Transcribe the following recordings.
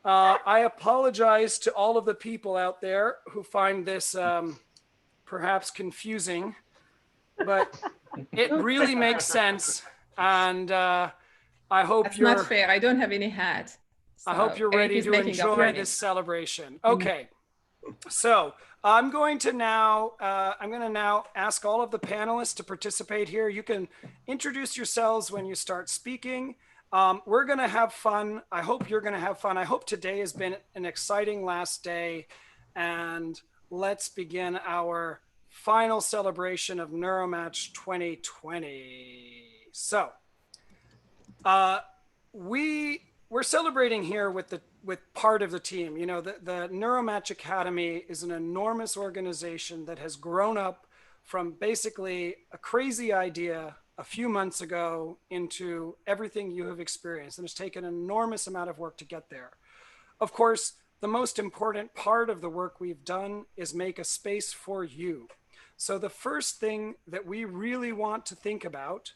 I apologize to all of the people out there who find this perhaps confusing, but it really makes sense. And I hope That's you're not fair. I don't have any hat. So I hope you're Eric ready is to making up for enjoy it. this celebration. Okay, so I'm going to now ask all of the panelists to participate here. You can introduce yourselves when you start speaking. We're going to have fun. I hope you're going to have fun. I hope today has been an exciting last day, and let's begin our final celebration of Neuromatch 2020. So we're celebrating here with part of the team. You know, the Neuromatch Academy is an enormous organization that has grown up from basically a crazy idea a few months ago into everything you have experienced, and it's taken an enormous amount of work to get there. Of course, the most important part of the work we've done is make a space for you. So the first thing that we really want to think about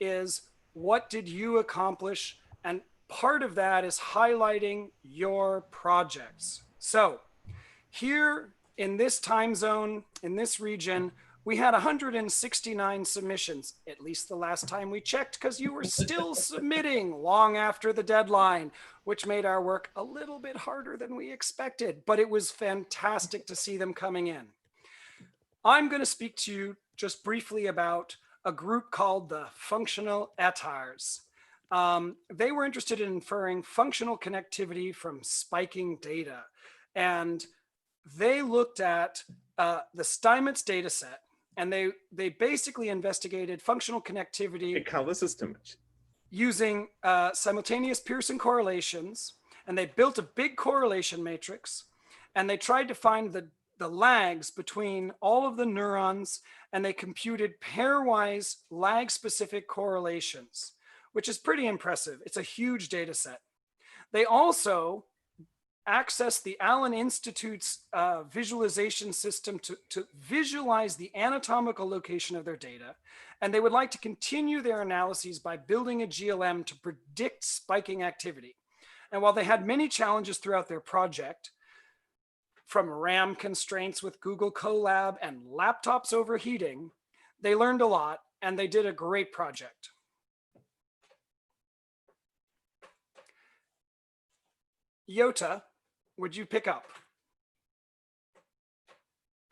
is, what did you accomplish? And part of that is highlighting your projects. So here in this time zone, in this region, we had 169 submissions, at least the last time we checked, because you were still submitting long after the deadline, which made our work a little bit harder than we expected, but it was fantastic to see them coming in. I'm going to speak to you just briefly about a group called the functional attractors. They were interested in inferring functional connectivity from spiking data. And they looked at the Steinmetz data set, and they basically investigated functional connectivity using simultaneous Pearson correlations. And they built a big correlation matrix, and they tried to find the lags between all of the neurons, and they computed pairwise lag-specific correlations, which is pretty impressive. It's a huge data set. They also accessed the Allen Institute's visualization system to visualize the anatomical location of their data, and they would like to continue their analyses by building a GLM to predict spiking activity. And while they had many challenges throughout their project, from RAM constraints with Google Colab and laptops overheating, they learned a lot, and they did a great project. Yota, would you pick up?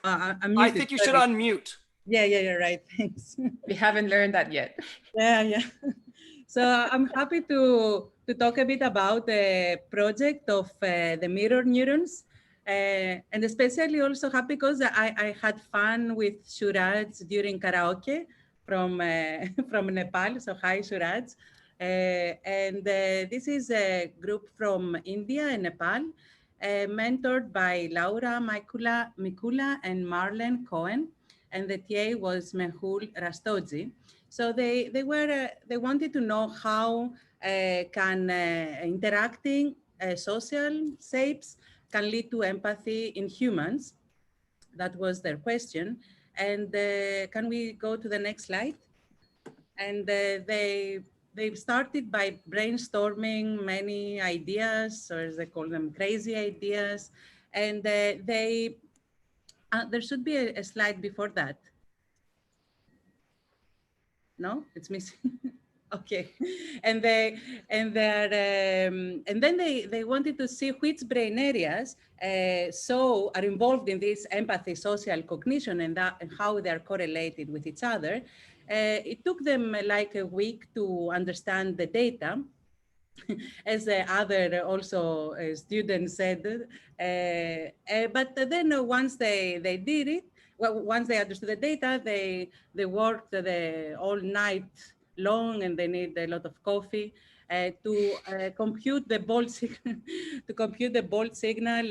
I think you should unmute. Yeah, you're right. Thanks. We haven't learned that yet. Yeah. So I'm happy to talk a bit about the project of the mirror neurons. And especially also happy because I had fun with Suraj during karaoke from Nepal. So hi, Suraj. This is a group from India and Nepal, mentored by Laura Mikula and Marlene Cohen, and the TA was Mehul Rastogi. So they wanted to know how can interacting social shapes can lead to empathy in humans. That was their question. And can we go to the next slide? And they started by brainstorming many ideas, or as they call them, crazy ideas. And there should be a slide before that. No, it's missing. Okay, and then they wanted to see which brain areas are involved in this empathy, social cognition, and how they are correlated with each other. It took them like a week to understand the data, as the other also students said. But then once they did it, well, once they understood the data, they worked all night long, and they need a lot of coffee to compute the bold signal,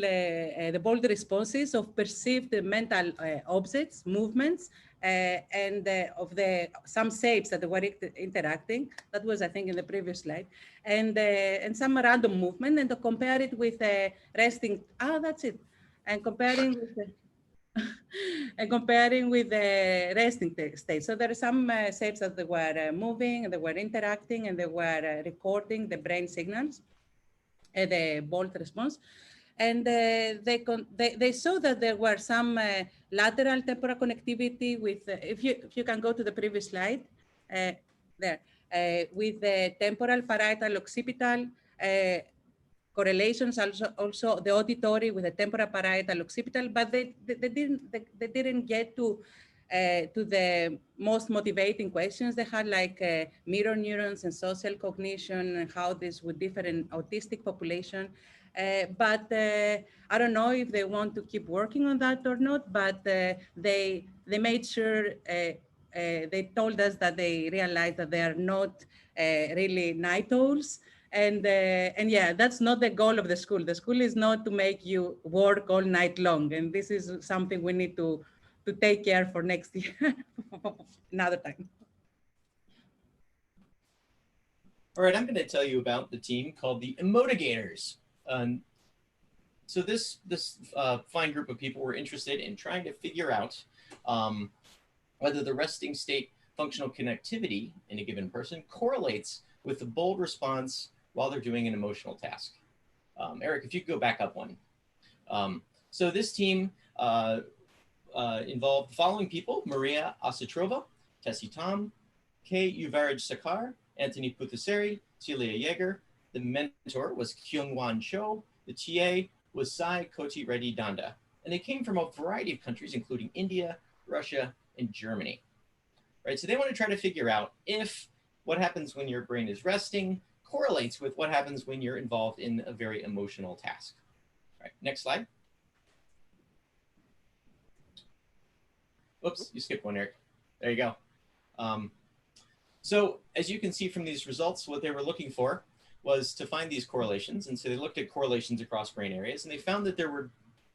the bold responses of perceived mental objects, movements, and of some shapes that were interacting. That was, I think, in the previous slide, and some random movement, and to compare it with resting. That's it, and comparing with the resting state. So there are some shapes that they were moving, and they were interacting, and they were recording the brain signals. the bold response. And they saw that there were some lateral temporal connectivity with, if you can go to the previous slide, there, with the temporal, parietal, occipital correlations, also the auditory with the temporal, parietal, occipital, but they didn't get to the most motivating questions. They had like mirror neurons and social cognition and how this would differ in autistic population. But I don't know if they want to keep working on that or not, but they made sure, they told us that they realized that they are not really night owls. And yeah, that's not the goal of the school. The school is not to make you work all night long. And this is something we need to take care for next year, another time. All right, I'm going to tell you about the team called the Emotigators. So this fine group of people were interested in trying to figure out whether the resting state functional connectivity in a given person correlates with the bold response while they're doing an emotional task. Eric, if you could go back up one. So this team involved the following people: Maria Ositrova, Tessie Tom, Kay Uvaraj Sakar, Anthony Puthaseri, Celia Yeager. The mentor was Kyung-Wan Cho. The TA was Sai Koti Reddy Danda. And they came from a variety of countries, including India, Russia, and Germany. Right, so they want to try to figure out if what happens when your brain is resting correlates with what happens when you're involved in a very emotional task. All right, next slide. Oops, you skipped one, Eric. There you go. So as you can see from these results, what they were looking for was to find these correlations. And so they looked at correlations across brain areas, and they found that there were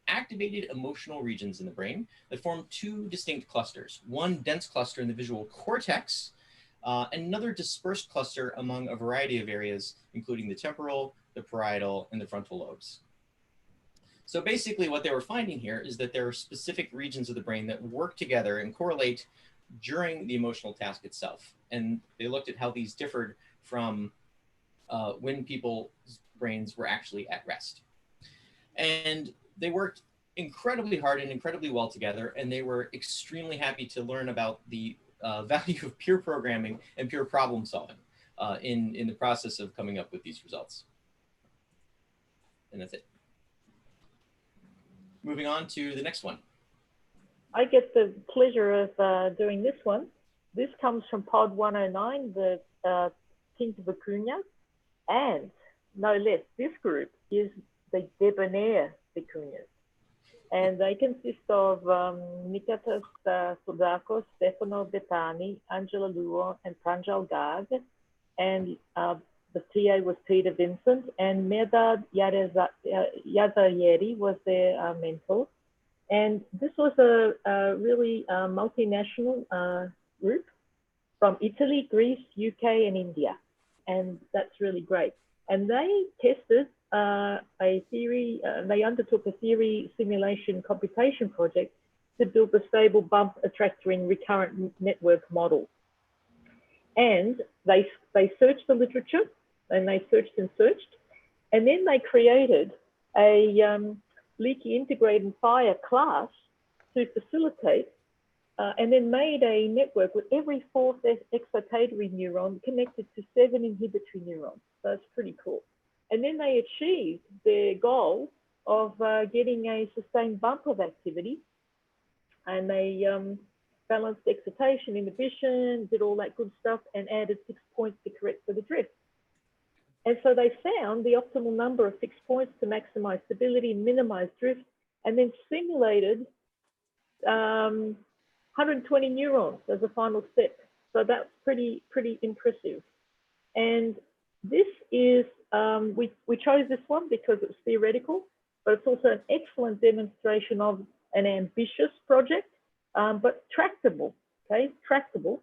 activated emotional regions in the brain that form two distinct clusters. One dense cluster in the visual cortex, and another dispersed cluster among a variety of areas, including the temporal, the parietal, and the frontal lobes. So basically what they were finding here is that there are specific regions of the brain that work together and correlate during the emotional task itself. And they looked at how these differed from when people's brains were actually at rest. And they worked incredibly hard and incredibly well together, and they were extremely happy to learn about the value of peer programming and peer problem solving in the process of coming up with these results. And that's it. Moving on to the next one. I get the pleasure of doing this one. This comes from Pod 109, the Pinta Vicuña, and no less, this group is the Debonair Vicuñas. And they consist of Nikatas Sodakos, Stefano Bettani, Angela Luo, and Pranjal Garg. And the TA was Peter Vincent, and Medad Yazayeri was their mentor. And this was a really multinational group from Italy, Greece, UK, and India. And that's really great. And they tested a theory, they undertook a theory simulation computation project to build a stable bump attractoring recurrent network model. And they searched the literature, and they searched and searched, and then they created a leaky integrate and fire class to facilitate, and then made a network with every fourth excitatory neuron connected to 7 inhibitory neurons. So it's pretty cool. And then they achieved their goal of getting a sustained bump of activity, and they balanced excitation, inhibition, did all that good stuff, and added 6 points to correct for the drift. And so they found the optimal number of fixed points to maximize stability and minimize drift, and then simulated 120 neurons as a final step. So that's pretty impressive. And this is, we chose this one because it's theoretical, but it's also an excellent demonstration of an ambitious project, but tractable, okay, tractable,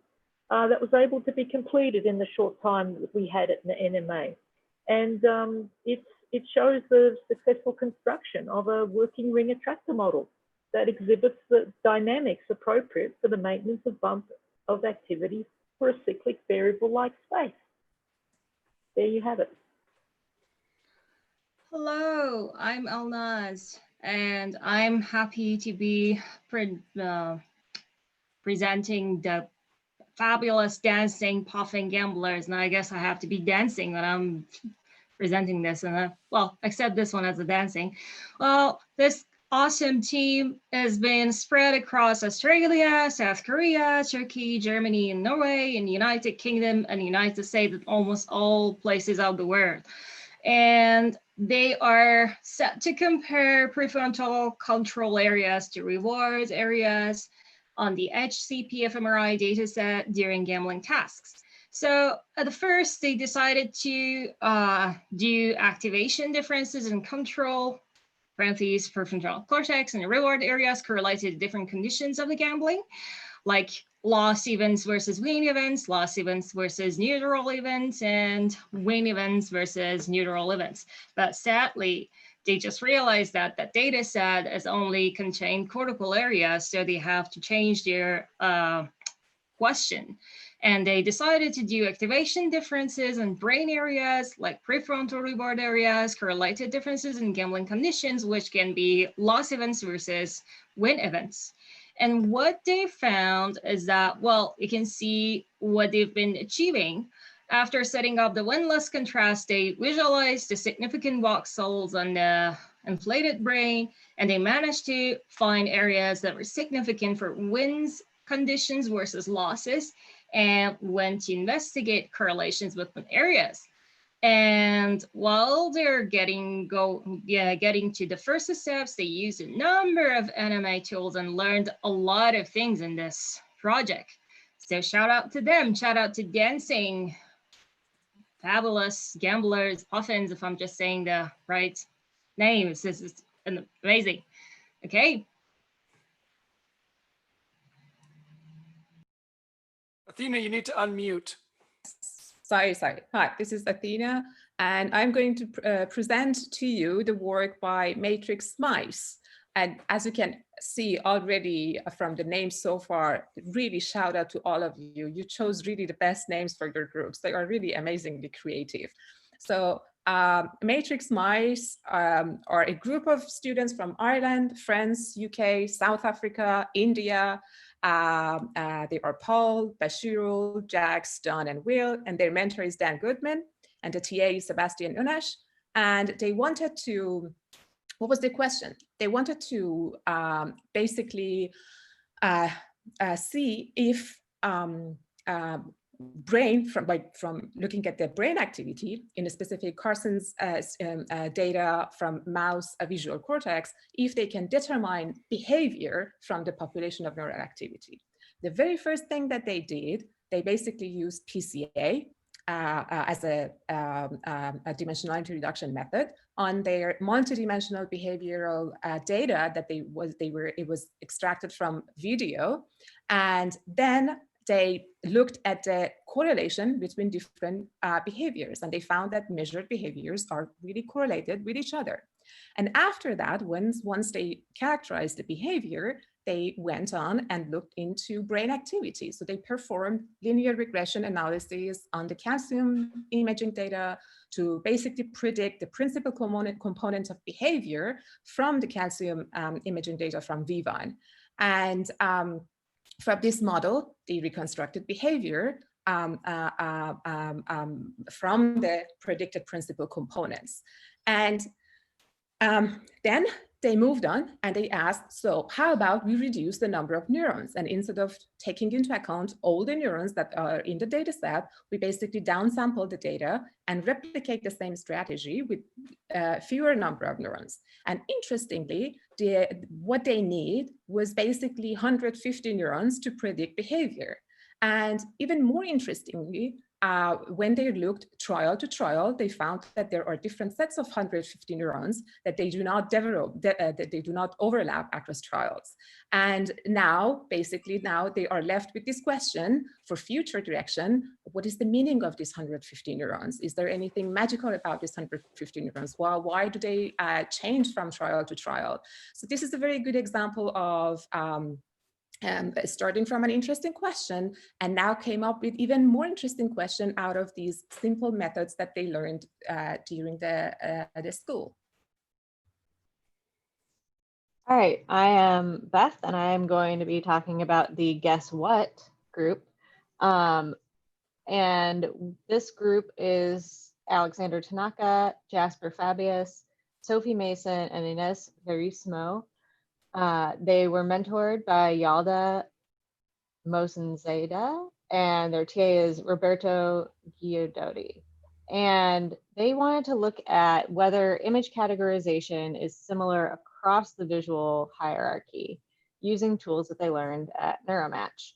that was able to be completed in the short time that we had at the NMA. And it shows the successful construction of a working ring attractor model that exhibits the dynamics appropriate for the maintenance of bump of activity for a cyclic variable like space. There you have it. Hello, I'm Elnaz, and I'm happy to be presenting the fabulous dancing, puffing gamblers. And I guess I have to be dancing when I'm presenting this. And well, except this one as a dancing. Well, this awesome team has been spread across Australia, South Korea, Turkey, Germany, and Norway, and United Kingdom and United States, and almost all places of the world. And they are set to compare prefrontal control areas to reward areas on the HCP fMRI dataset during gambling tasks. So at the first, they decided to do activation differences in control, parentheses, prefrontal cortex, and reward areas correlated to different conditions of the gambling, like loss events versus win events, loss events versus neutral events, and win events versus neutral events. But sadly, they just realized that that data set has only contained cortical areas, so they have to change their question. And they decided to do activation differences in brain areas like prefrontal reward areas, correlated differences in gambling conditions, which can be loss events versus win events. And what they found is that, well, you can see what they've been achieving. After setting up the win-loss contrast, they visualized the significant voxels on the inflated brain, and they managed to find areas that were significant for wins conditions versus losses, and went to investigate correlations between areas. And while they're getting to the first steps, they used a number of NMA tools and learned a lot of things in this project. So shout out to them, shout out to dancing, fabulous gamblers, puffins, if I'm just saying the right names. This is amazing. Okay. Athena, you need to unmute. Sorry. Hi, this is Athena, and I'm going to present to you the work by Matrix Mice. And as you can see already from the names so far, really shout out to all of you. You chose really the best names for your groups. They are really amazingly creative. So Matrix Mice are a group of students from Ireland, France, UK, South Africa, India. They are Paul, Bashirul, Jax, Don, and Will, and their mentor is Dan Goodman, and the TA is Sebastian Unash. And they wanted to, what was the question? They wanted to basically see if brain, from looking at the brain activity in a specific Carson's data from mouse visual cortex, if they can determine behavior from the population of neural activity. The very first thing that they did, they basically used PCA as a dimensionality reduction method on their multidimensional behavioral data that it was extracted from video, and then they looked at the correlation between different behaviors, and they found that measured behaviors are really correlated with each other. And after that, once they characterized the behavior, they went on and looked into brain activity. So they performed linear regression analysis on the calcium imaging data to basically predict the principal components of behavior from the calcium imaging data from VIVAN. And from this model, they reconstructed behavior from the predicted principal components. And then they moved on and they asked, so how about we reduce the number of neurons? And instead of taking into account all the neurons that are in the data set, we basically downsample the data and replicate the same strategy with fewer number of neurons. And interestingly, what they need was basically 150 neurons to predict behavior. And even more interestingly, when they looked trial to trial, they found that there are different sets of 150 neurons that they do not develop, that they do not overlap across trials. And now, basically, now they are left with this question for future direction. What is the meaning of these 150 neurons? Is there anything magical about these 150 neurons? Well, why do they change from trial to trial? So this is a very good example of starting from an interesting question, and now came up with even more interesting question out of these simple methods that they learned during the school. All right, I am Beth, and I am going to be talking about the Guess What group. And this group is Alexander Tanaka, Jasper Fabius, Sophie Mason, and Ines Verismo. They were mentored by Yalda Mosenzaida, and their TA is Roberto Giudotti. And they wanted to look at whether image categorization is similar across the visual hierarchy using tools that they learned at NeuroMatch.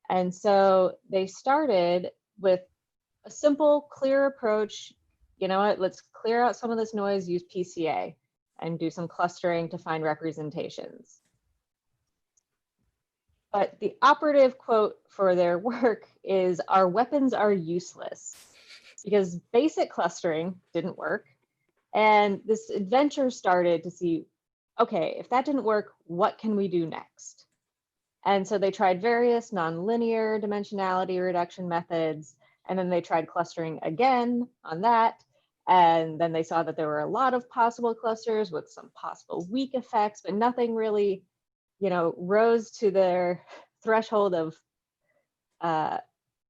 And so they started with a simple, clear approach. You know what, let's clear out some of this noise, use PCA, and do some clustering to find representations. But the operative quote for their work is, "Our weapons are useless," because basic clustering didn't work. And this adventure started to see, okay, if that didn't work, what can we do next? And so they tried various nonlinear dimensionality reduction methods, and then they tried clustering again on that. And then they saw that there were a lot of possible clusters with some possible weak effects, but nothing really, you know, rose to their threshold of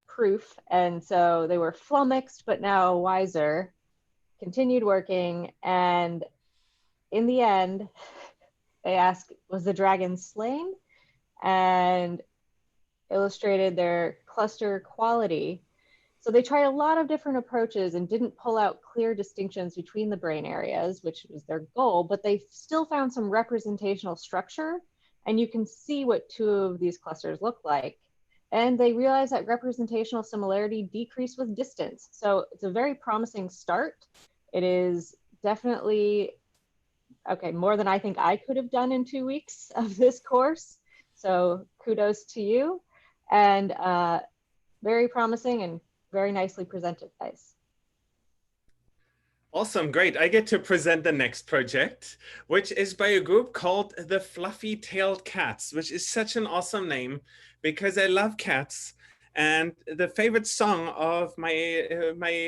proof. And so they were flummoxed, but now wiser, continued working. And in the end, they asked, was the dragon slain? And illustrated their cluster quality. So they tried a lot of different approaches and didn't pull out clear distinctions between the brain areas, which was their goal, but they still found some representational structure. And you can see what two of these clusters look like. And they realized that representational similarity decreased with distance. So it's a very promising start. It is definitely, okay, more than I think I could have done in 2 weeks of this course. So kudos to you, and very promising and very nicely presented, guys. Awesome, great. I get to present the next project, which is by a group called the Fluffy-Tailed Cats, which is such an awesome name because I love cats. And the favorite song of my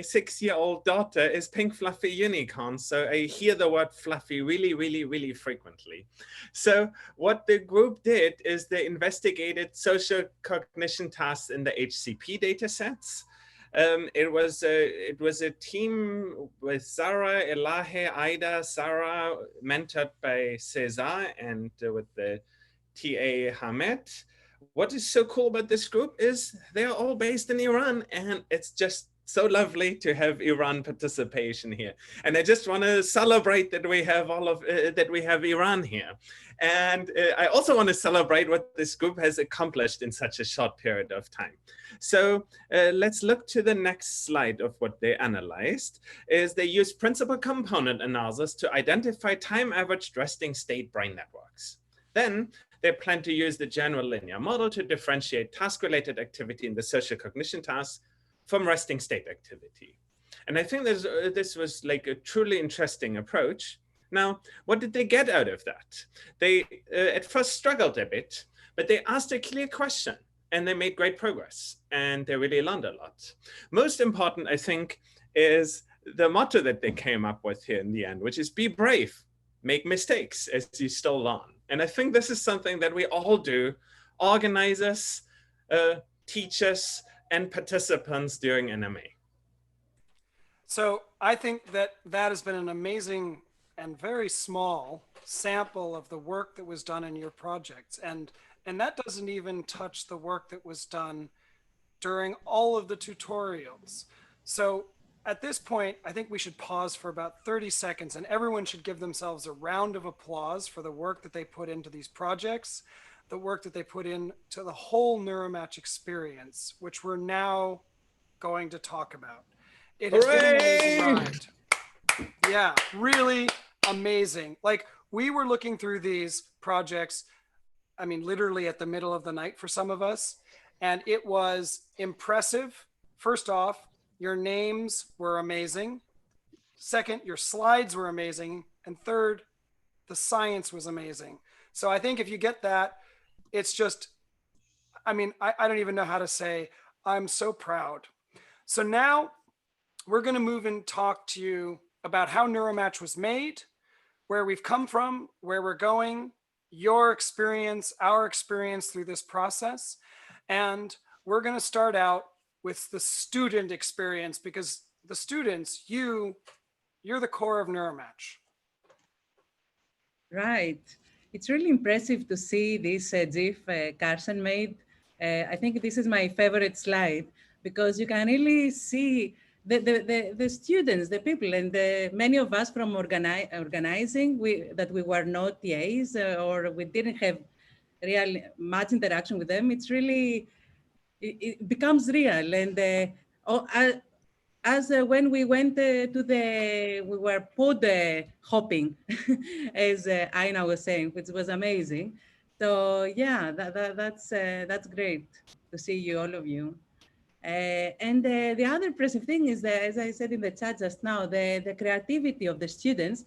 6-year-old daughter is Pink Fluffy Unicorn. So I hear the word fluffy really, really, really frequently. So what the group did is they investigated social cognition tasks in the HCP data sets. It was a team with Sarah, Elahe, Ida, Sarah, mentored by Cesar, and with the TA Hamed. What is so cool about this group is they're all based in Iran, and it's just so lovely to have Iran participation here. And I just want to celebrate that we have that we have Iran here. And I also want to celebrate what this group has accomplished in such a short period of time. So let's look to the next slide of what they analyzed. Is they used principal component analysis to identify time-averaged resting state brain networks. Then they plan to use the general linear model to differentiate task-related activity in the social cognition tasks from resting state activity. And I think this was like a truly interesting approach. Now, what did they get out of that? They at first struggled a bit, but they asked a clear question and they made great progress and they really learned a lot. Most important, I think, is the motto that they came up with here in the end, which is be brave, make mistakes as you still learn. And I think this is something that we all do, organizers, teachers, and participants during NMA. So I think that has been an amazing and very small sample of the work that was done in your projects. And that doesn't even touch the work that was done during all of the tutorials. So at this point, I think we should pause for about 30 seconds and everyone should give themselves a round of applause for the work that they put into these projects, the work that they put into the whole NeuroMatch experience, which we're now going to talk about. It has been an amazing ride. Yeah, really amazing. Like, we were looking through these projects, I mean, literally at the middle of the night for some of us, and it was impressive. First off, your names were amazing. Second, your slides were amazing. And third, the science was amazing. So I think if you get that, it's just I mean, I don't even know how to say, I'm so proud. So now we're going to move and talk to you about how NeuroMatch was made, where we've come from, where we're going, your experience, our experience through this process. And we're going to start out with the student experience, because the students, you're the core of NeuroMatch. Right. It's really impressive to see this GIF Carson made. I think this is my favorite slide, because you can really see the students, the people, and many of us from organizing, that we were not TAs or we didn't have real much interaction with them. It's really, it becomes real. And as when we went we were pod hopping, as Aina was saying, which was amazing. So yeah, that's great to see you, all of you. And the other impressive thing is that, as I said in the chat just now, the creativity of the students.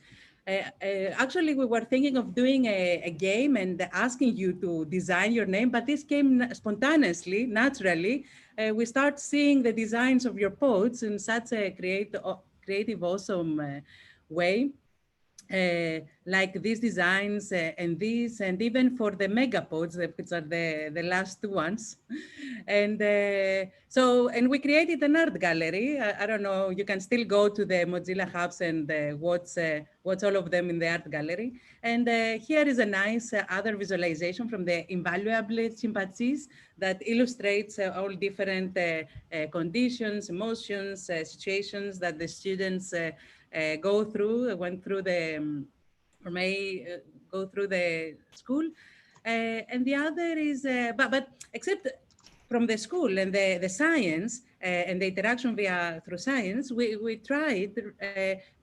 Actually, we were thinking of doing a game and asking you to design your name, but this came spontaneously, naturally. We start seeing the designs of your pods in such a creative, awesome way. Like these designs and these, and even for the megapods, which are the last two ones. And and we created an art gallery. I don't know, you can still go to the Mozilla Hubs and watch all of them in the art gallery. And here is a nice other visualization from the invaluable chimpanzees that illustrates all different conditions, emotions, situations that the students went through the, or may go through the school. And the other is, but except from the school and the science and the interaction through science, we tried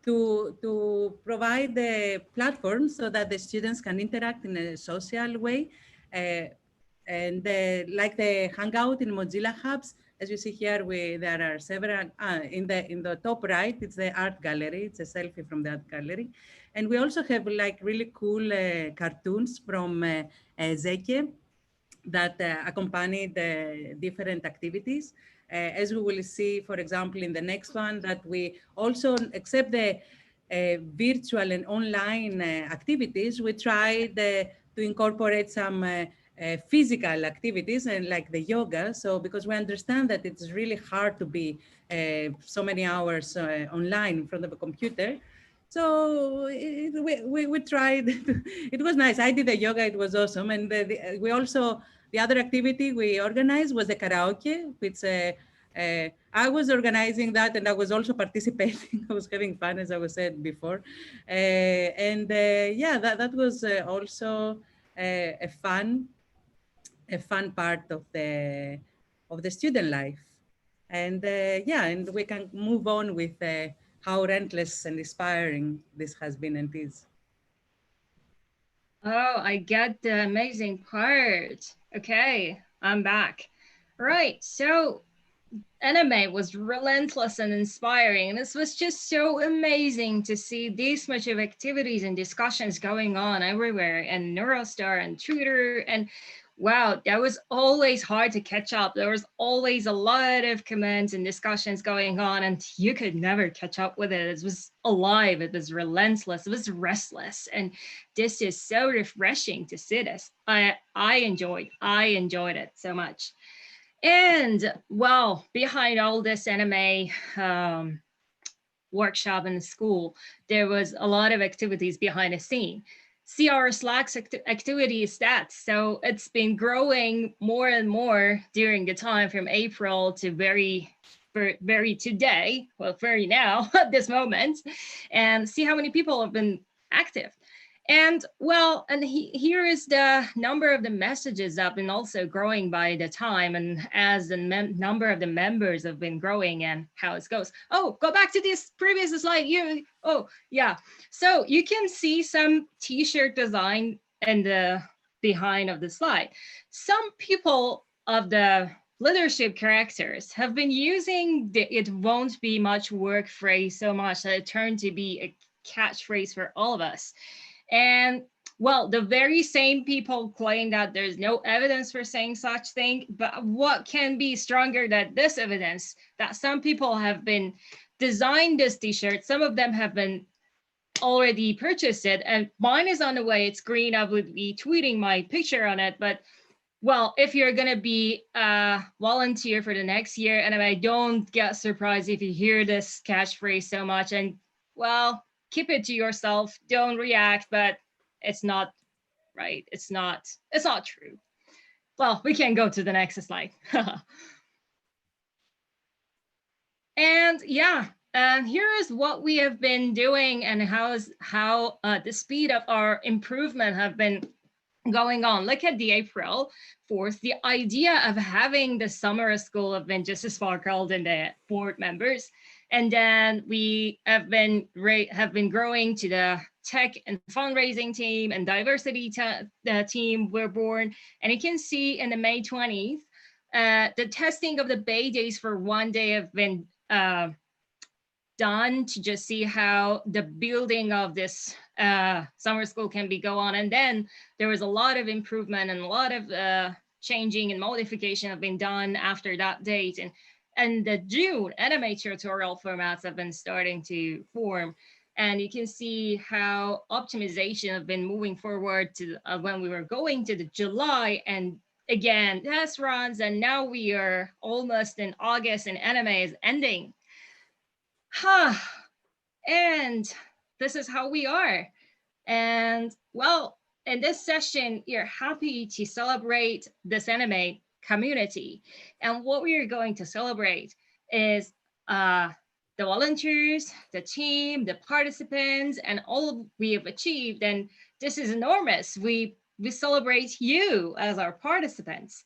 to provide the platforms so that the students can interact in a social way. And like the Hangout in Mozilla Hubs, as you see here, there are several, in the top right, it's the art gallery. It's a selfie from the art gallery. And we also have like really cool cartoons from Zeke that accompany the different activities. As we will see, for example, in the next one, that we also, accept the virtual and online activities, we tried to incorporate some physical activities and like the yoga. So because we understand that it's really hard to be so many hours online in front of a computer. So we tried, it was nice. I did the yoga, it was awesome. And we also, the other activity we organized was the karaoke, which I was organizing that and I was also participating. I was having fun, as I was said before. Yeah, that was also a fun part of the student life. And yeah, and we can move on with how relentless and inspiring this has been and is. Oh, I get the amazing part. Okay, I'm back. Right, so NMA was relentless and inspiring. And this was just so amazing to see this much of activities and discussions going on everywhere, and Neurostar and Twitter. And wow, that was always hard to catch up. There was always a lot of comments and discussions going on, and you could never catch up with it. It was alive, it was relentless, it was restless. And this is so refreshing to see this. I enjoyed it so much. And well, behind all this NMA workshop in the school, there was a lot of activities behind the scene. See our Slack's activity stats. So it's been growing more and more during the time from April to very today, well, very now at this moment, and see how many people have been active. And well, and here is the number of the messages that have been also growing by the time, and as the number of the members have been growing and how it goes. Oh, go back to this previous slide. Oh, yeah. So you can see some t-shirt design in the behind of the slide. Some people of the leadership characters have been using the "it won't be much work" phrase so much that it turned to be a catchphrase for all of us. And Well, the very same people claim that there's no evidence for saying such thing, but what can be stronger than this evidence that some people have been designed this t-shirt, some of them have been already purchased it, and mine is on the way, it's green, I would be tweeting my picture on it, but well, if you're gonna be a volunteer for the next year, and I don't get surprised if you hear this catchphrase so much, and well, keep it to yourself, don't react, but it's not right. It's not true. Well, we can go to the next slide. And yeah, and here is what we have been doing and how the speed of our improvement have been going on. Look at the April 4th, the idea of having the summer school have been just sparkled in the board members. And then we have been growing to the tech and fundraising team and diversity team were born. And you can see in the May 20th, the testing of the Bay Days for one day have been done to just see how the building of this summer school can be go on. And then there was a lot of improvement and a lot of changing and modification have been done after that date. And the June NMA tutorial formats have been starting to form. And you can see how optimization have been moving forward to when we were going to the July and again, test runs. And now we are almost in August and NMA is ending. And this is how we are. And well, in this session, you're happy to celebrate this NMA community. And what we are going to celebrate is the volunteers, the team, the participants, and all we have achieved. And this is enormous. We celebrate you as our participants.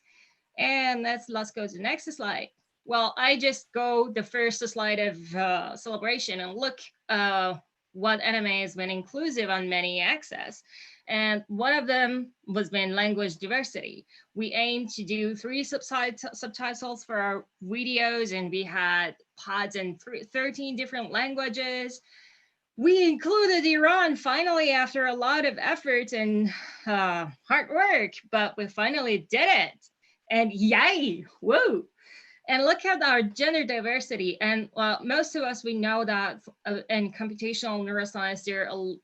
And let's go to the next slide. Well, I just go the first slide of celebration and look what NMA has been inclusive on many axes. And one of them was been language diversity. We aim to do 3 subtitles for our videos, and we had pods in 13 different languages. We included Iran finally after a lot of effort and hard work, but we finally did it. And yay, woo. And look at our gender diversity. And most of us, we know that in computational neuroscience, there are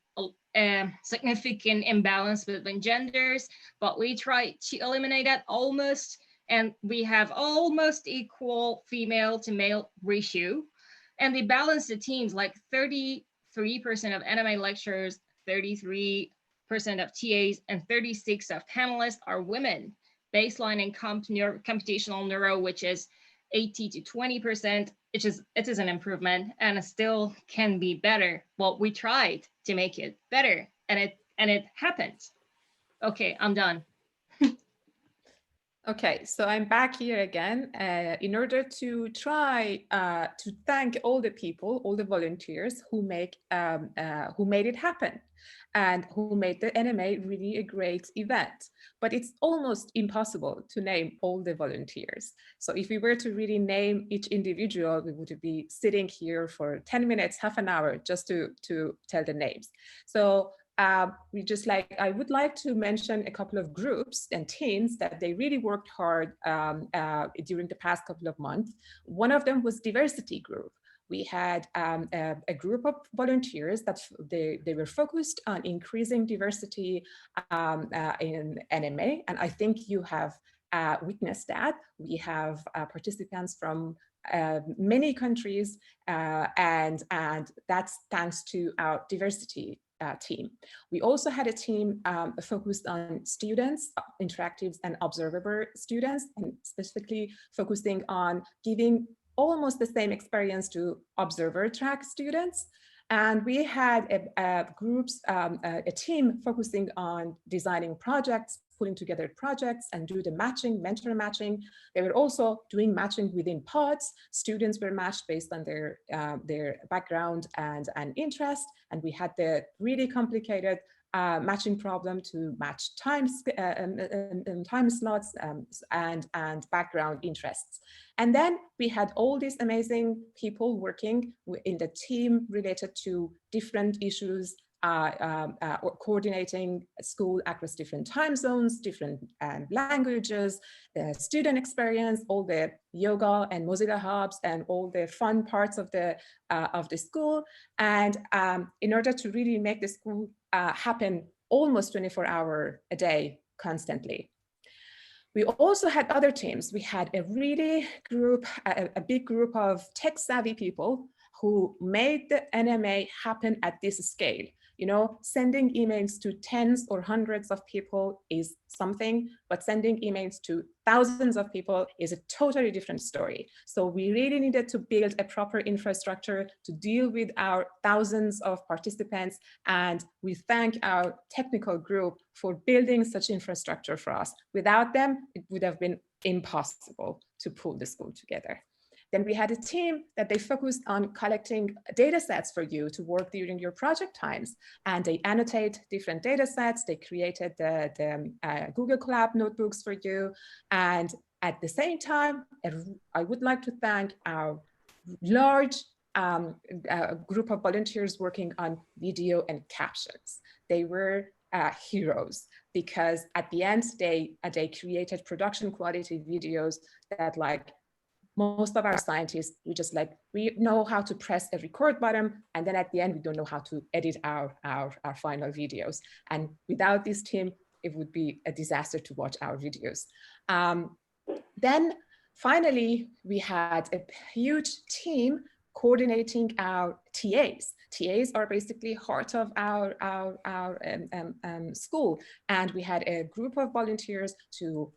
a significant imbalance between genders, but we try to eliminate that almost. And we have almost equal female to male ratio. And they balance the teams like 33% of NMA lecturers, 33% of TAs, and 36% of panelists are women. Baseline in computational neuro, which is 80 to 20%, it is an improvement and it still can be better. Well, we tried to make it better and it happened. Okay, I'm done. Okay, so I'm back here again in order to try to thank all the people, all the volunteers who made it happen and who made the NMA really a great event. But it's almost impossible to name all the volunteers. So if we were to really name each individual, we would be sitting here for 10 minutes, half an hour, just to tell the names. So I would like to mention a couple of groups and teams that they really worked hard during the past couple of months. One of them was diversity group. We had a group of volunteers that they were focused on increasing diversity in NMA, and I think you have witnessed that. We have participants from many countries, and that's thanks to our diversity team. We also had a team focused on students, interactives and observer students, and specifically focusing on giving almost the same experience to observer track students. And we had a team focusing on designing projects, putting together projects and do the matching, mentor matching. They were also doing matching within pods. Students were matched based on their background and interest. And we had the really complicated matching problem to match time slots and background interests. And then we had all these amazing people working in the team related to different issues coordinating school across different time zones, different languages, the student experience, all the yoga and Mozilla hubs, and all the fun parts of the school. And in order to really make the school happen almost 24 hours a day, constantly. We also had other teams. We had a really a big group of tech-savvy people who made the NMA happen at this scale. You know, sending emails to tens or hundreds of people is something, but sending emails to thousands of people is a totally different story. So we really needed to build a proper infrastructure to deal with our thousands of participants. And we thank our technical group for building such infrastructure for us. Without them, it would have been impossible to pull the school together. Then we had a team that they focused on collecting data sets for you to work during your project times. And they annotate different data sets. They created the Google Colab notebooks for you. And at the same time, I would like to thank our large group of volunteers working on video and captions. They were heroes, because at the end, they created production quality videos that, like, most of our scientists, we know how to press a record button, and then at the end, we don't know how to edit our final videos. And without this team, it would be a disaster to watch our videos. Then finally, we had a huge team coordinating our TAs. TAs are basically heart of our school. And we had a group of volunteers to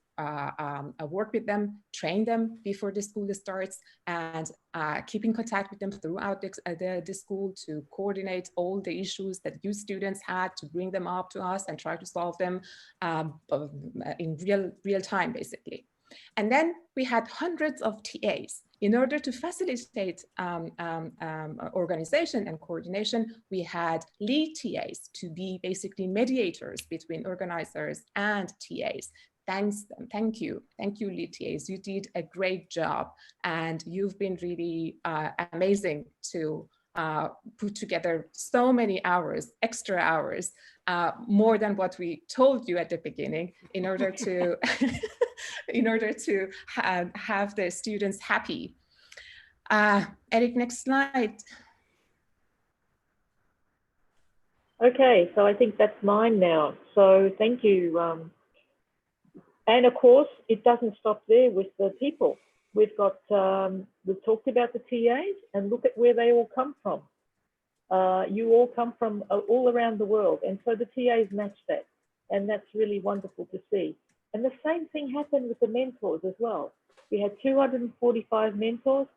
work with them, train them before the school starts, and keep in contact with them throughout the school to coordinate all the issues that you students had, to bring them up to us and try to solve them in real time, basically. And then we had hundreds of TAs. In order to facilitate organization and coordination, we had lead TAs to be basically mediators between organizers and TAs. Thank you, lead TAs. You did a great job, and you've been really amazing to put together so many hours, extra hours, more than what we told you at the beginning, in order to have the students happy. Eric, next slide. Okay, so I think that's mine now. So thank you. And of course, it doesn't stop there with the people. We've talked about the TAs, and look at where they all come from. You all come from all around the world, and so the TAs match that, and that's really wonderful to see. And the same thing happened with the mentors as well. We had 245 mentors,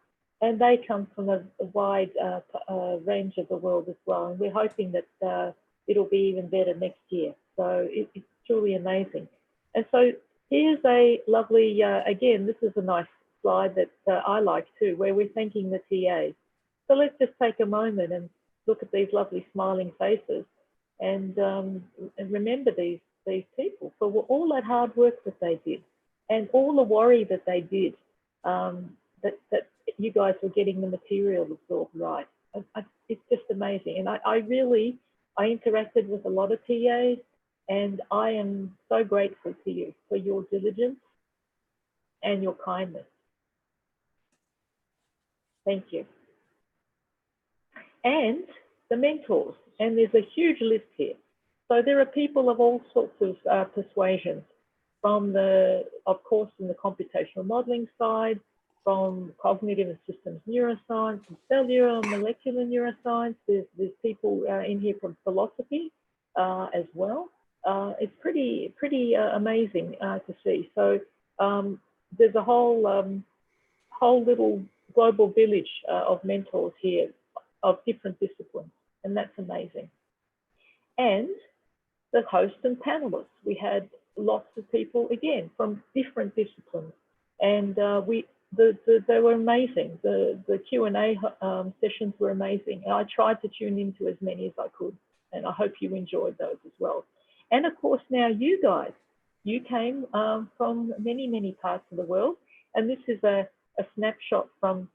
and they come from a wide range of the world as well. And we're hoping that it'll be even better next year. So it's truly amazing. And so here's a lovely, again, this is a nice slide that I like too, where we're thanking the TAs. So let's just take a moment and look at these lovely smiling faces, and remember these people for all that hard work that they did, and all the worry that they did, that you guys were getting the material absorbed right. It's just amazing. And I interacted with a lot of TAs, and I am so grateful to you for your diligence and your kindness. Thank you. And the mentors, and there's a huge list here. So there are people of all sorts of persuasions, from of course, from the computational modeling side, from cognitive and systems neuroscience, and cellular and molecular neuroscience. There's people in here from philosophy as well. It's pretty amazing to see. So there's a whole little global village of mentors here of different disciplines, and that's amazing. And the host and panelists, we had lots of people again from different disciplines, and they were amazing. The Q&A sessions were amazing, and I tried to tune into as many as I could, and I hope you enjoyed those as well. And of course, now you guys, you came from many parts of the world, and this is a snapshot from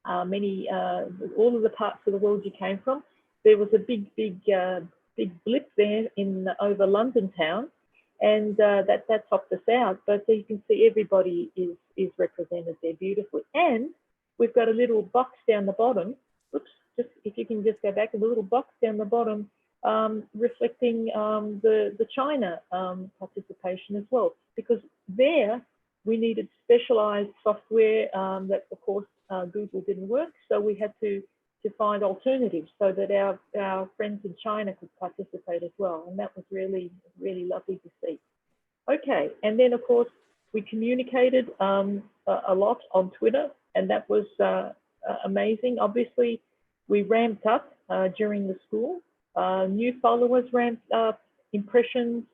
all of the parts of the world you came from. There was a big big blip there in over London town, and that topped us out. But you can see everybody is represented there beautifully, and we've got a little box down the bottom. Oops, just if you can just go back, a little box down the bottom reflecting the China participation as well, because there we needed specialized software that, of course, Google didn't work, so we had to find alternatives so that our friends in China could participate as well, and that was really, really lovely to see. Okay, and then of course we communicated a lot on Twitter, and that was amazing. Obviously, we ramped up during the school. New followers ramped up, impressions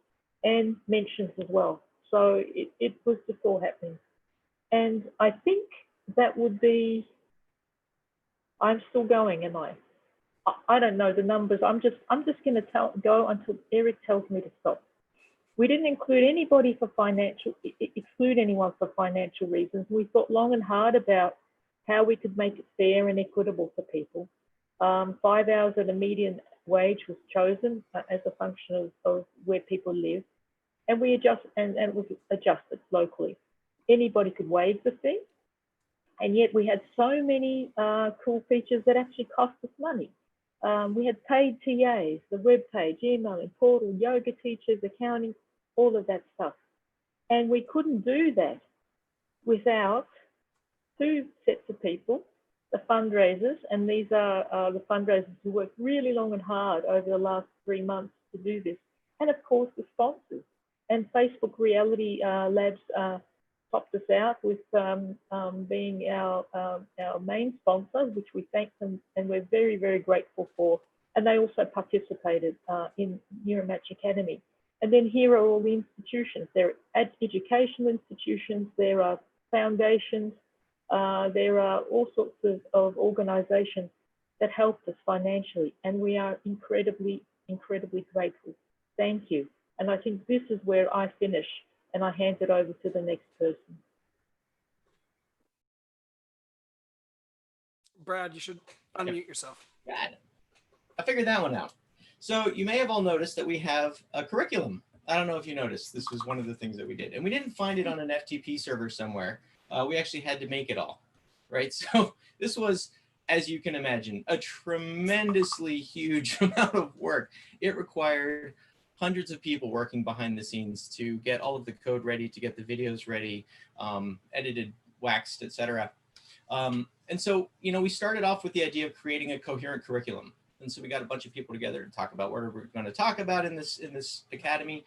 and mentions as well. So it was just all happening. And I think that would be, I'm still going, am I? I don't know the numbers. I'm just going to go until Eric tells me to stop. We didn't include anybody for exclude anyone for financial reasons. We thought long and hard about how we could make it fair and equitable for people. 5 hours at a median wage was chosen as a function of where people live, and we and it was adjusted locally. Anybody could waive the fee, and yet we had so many cool features that actually cost us money. We had paid TAs, the web page, emailing, portal, yoga teachers, accounting, all of that stuff. And we couldn't do that without 2 sets of people, the fundraisers, and these are the fundraisers who worked really long and hard over the last 3 months to do this. And of course, the sponsors. And Facebook Reality Labs topped us out with being our main sponsor, which we thank them and we're very, very grateful for. And they also participated in Neuromatch Academy. And then here are all the institutions. There are educational institutions, there are foundations, there are all sorts of organizations that helped us financially. And we are incredibly, incredibly grateful. Thank you. And I think this is where I finish and I hand it over to the next person. Brad, you should unmute yourself. Brad, I figured that one out. So you may have all noticed that we have a curriculum. I don't know if you noticed, this was one of the things that we did. And we didn't find it on an FTP server somewhere. We actually had to make it all, right? So this was, as you can imagine, a tremendously huge amount of work. It required hundreds of people working behind the scenes to get all of the code ready, to get the videos ready, edited, waxed, etc. And so, you know, we started off with the idea of creating a coherent curriculum. And so we got a bunch of people together to talk about what we're going to talk about in this academy.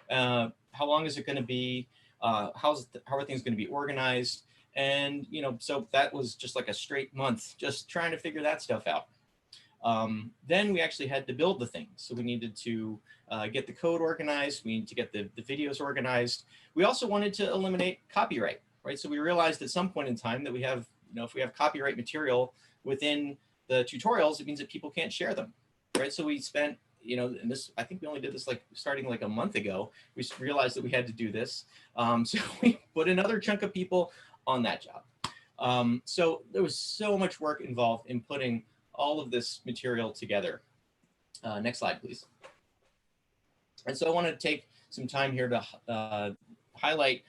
How long is it going to be? How are things going to be organized? And, you know, so that was just like a straight month, just trying to figure that stuff out. Then we actually had to build the thing. So we needed to get the code organized. We needed to get the videos organized. We also wanted to eliminate copyright, right? So we realized at some point in time that we have, you know, if we have copyright material within the tutorials, it means that people can't share them, right? So we spent, you know, and this, I think we only did this like starting like a month ago. We realized that we had to do this. So we put another chunk of people on that job. So there was so much work involved in putting all of this material together. Next slide, please. And so I want to take some time here to highlight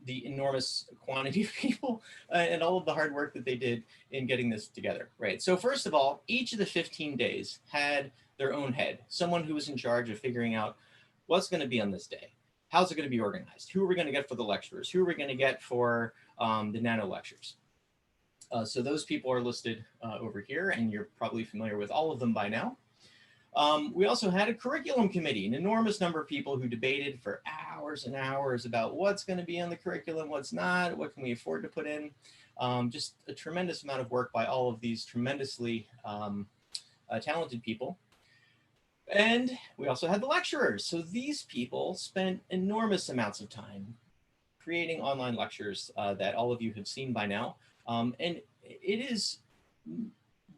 the enormous quantity of people and all of the hard work that they did in getting this together, right? So first of all, each of the 15 days had their own head, someone who was in charge of figuring out what's going to be on this day, how's it going to be organized, who are we going to get for the lecturers, who are we going to get for the nano lectures. So those people are listed over here, and you're probably familiar with all of them by now. We also had a curriculum committee, an enormous number of people who debated for hours and hours about what's going to be on the curriculum, what's not, what can we afford to put in. Just a tremendous amount of work by all of these tremendously talented people. And we also had the lecturers. So these people spent enormous amounts of time creating online lectures that all of you have seen by now. And it is,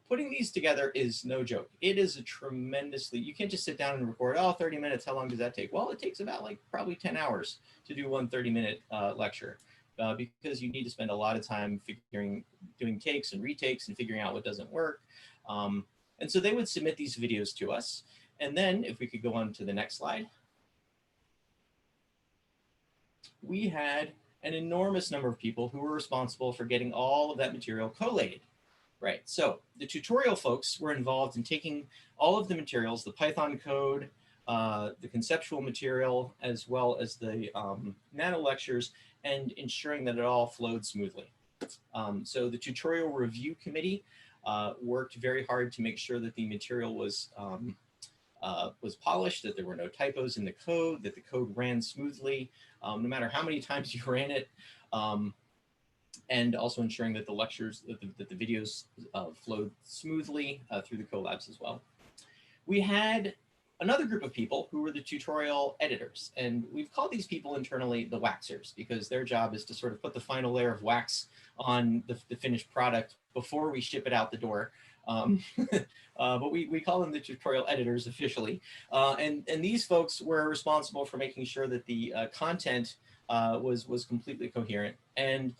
putting these together is no joke. It is a tremendously, you can't just sit down and record, oh, 30 minutes, how long does that take? Well, it takes about like probably 10 hours to do one 30-minute lecture because you need to spend a lot of time doing takes and retakes and figuring out what doesn't work. And so they would submit these videos to us. And then if we could go on to the next slide, we had an enormous number of people who were responsible for getting all of that material collated. Right, so the tutorial folks were involved in taking all of the materials, the Python code, the conceptual material, as well as the nano lectures, and ensuring that it all flowed smoothly. So the tutorial review committee worked very hard to make sure that the material was polished, that there were no typos in the code, that the code ran smoothly, no matter how many times you ran it. And also ensuring that the lectures, that the videos flowed smoothly through the collabs as well. We had another group of people who were the tutorial editors, and we've called these people internally the waxers, because their job is to sort of put the final layer of wax on the finished product before we ship it out the door. But we call them the tutorial editors officially. And these folks were responsible for making sure that the content was completely coherent. And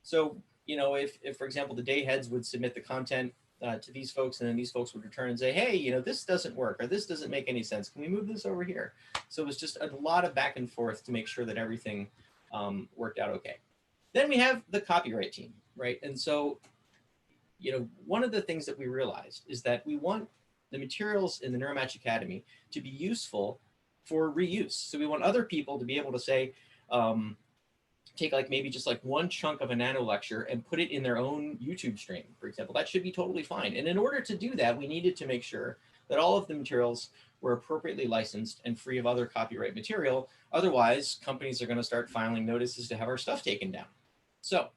so, you know, if for example, the day heads would submit the content to these folks, and then these folks would return and say, hey, you know, this doesn't work, or this doesn't make any sense. Can we move this over here? So it was just a lot of back and forth to make sure that everything worked out okay. Then we have the copyright team, right? And so, you know, one of the things that we realized is that we want the materials in the NeuroMatch Academy to be useful for reuse. So we want other people to be able to say, take like maybe just like one chunk of a nano lecture and put it in their own YouTube stream, for example. That should be totally fine. And in order to do that, we needed to make sure that all of the materials were appropriately licensed and free of other copyright material. Otherwise, companies are going to start filing notices to have our stuff taken down. So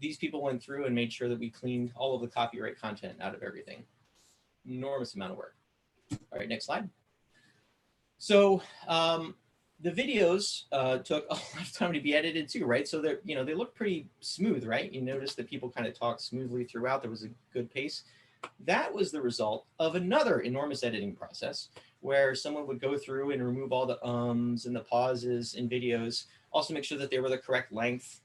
these people went through and made sure that we cleaned all of the copyright content out of everything. Enormous amount of work. All right, next slide. So the videos took a lot of time to be edited too, right? So they're, you know, they look pretty smooth, right? You notice that people kind of talk smoothly throughout. There was a good pace. That was the result of another enormous editing process where someone would go through and remove all the ums and the pauses in videos, also make sure that they were the correct length.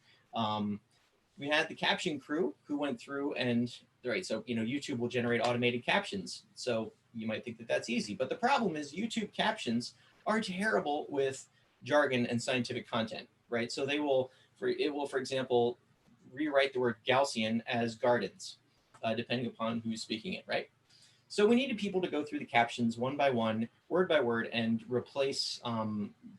We had the caption crew who went through and, right, so, you know, YouTube will generate automated captions. So you might think that that's easy, but the problem is YouTube captions are terrible with jargon and scientific content, right? So it will, for example, rewrite the word Gaussian as gardens, depending upon who's speaking it, right? So we needed people to go through the captions one by one, word by word, and replace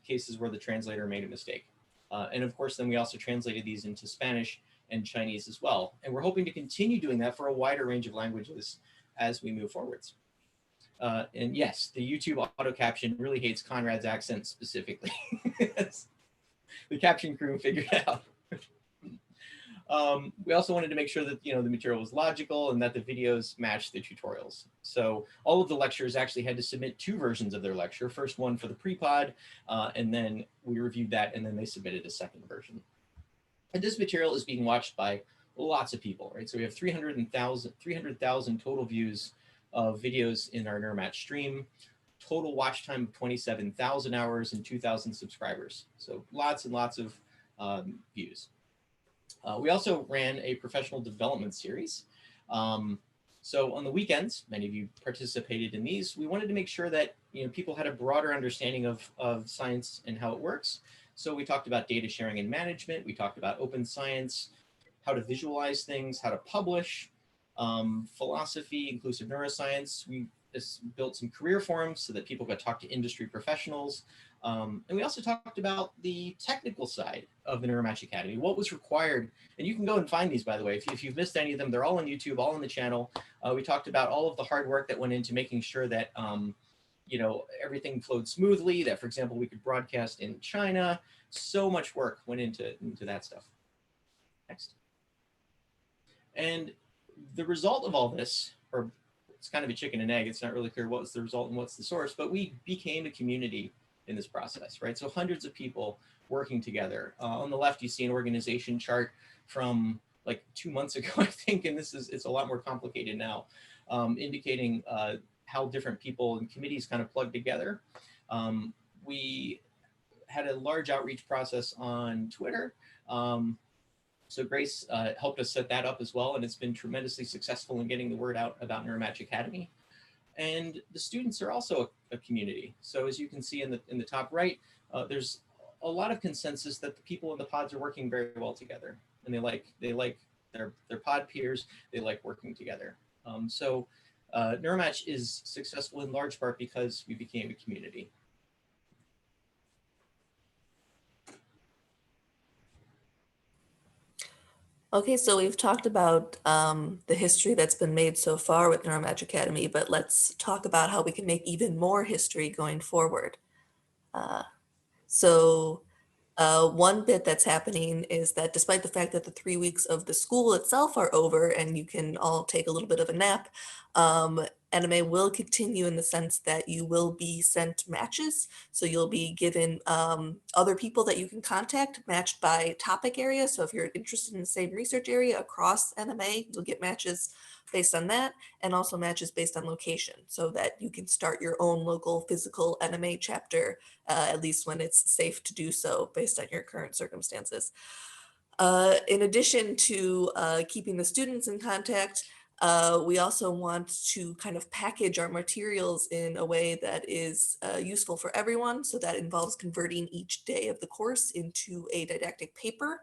cases where the translator made a mistake. And of course, then we also translated these into Spanish and Chinese as well. And we're hoping to continue doing that for a wider range of languages as we move forwards. And yes, the YouTube auto caption really hates Conrad's accent specifically. The caption crew figured it out. We also wanted to make sure that, you know, the material was logical and that the videos matched the tutorials. So all of the lecturers actually had to submit 2 versions of their lecture. First one for the pre-pod, and then we reviewed that, and then they submitted a second version. And this material is being watched by lots of people, right? So we have 300,000 total views of videos in our NeuroMatch stream, total watch time of 27,000 hours and 2,000 subscribers. So lots and lots of views. We also ran a professional development series. So on the weekends, many of you participated in these. We wanted to make sure that, you know, people had a broader understanding of science and how it works. So we talked about data sharing and management. We talked about open science, how to visualize things, how to publish, philosophy, inclusive neuroscience. We built some career forums so that people could talk to industry professionals. And we also talked about the technical side of the NeuroMatch Academy, what was required. And you can go and find these, by the way. If you've missed any of them, they're all on YouTube, all on the channel. We talked about all of the hard work that went into making sure that you know, everything flowed smoothly, that, for example, we could broadcast in China. So much work went into that stuff. Next. And the result of all this, or it's kind of a chicken and egg, it's not really clear what's the result and what's the source, but we became a community in this process, right? So hundreds of people working together. On the left, you see an organization chart from like 2 months ago, I think, and it's a lot more complicated now, indicating how different people and committees kind of plug together. We had a large outreach process on Twitter. So Grace helped us set that up as well, and it's been tremendously successful in getting the word out about NeuroMatch Academy. And the students are also a community. So as you can see in the top right, there's a lot of consensus that the people in the pods are working very well together, and they like their pod peers. They like working together. So NeuroMatch is successful in large part because we became a community. Okay, so we've talked about the history that's been made so far with NeuroMatch Academy, but let's talk about how we can make even more history going forward. One bit that's happening is that despite the fact that the 3 weeks of the school itself are over and you can all take a little bit of a nap, NMA will continue in the sense that you will be sent matches. So you'll be given other people that you can contact matched by topic area. So if you're interested in the same research area across NMA, you'll get matches based on that, and also matches based on location, so that you can start your own local physical NMA chapter, at least when it's safe to do so based on your current circumstances. In addition to keeping the students in contact, we also want to kind of package our materials in a way that is useful for everyone. So that involves converting each day of the course into a didactic paper.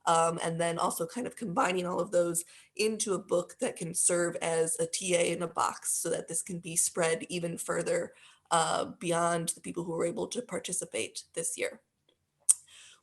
And then also kind of combining all of those into a book that can serve as a TA in a box, so that this can be spread even further beyond the people who were able to participate this year.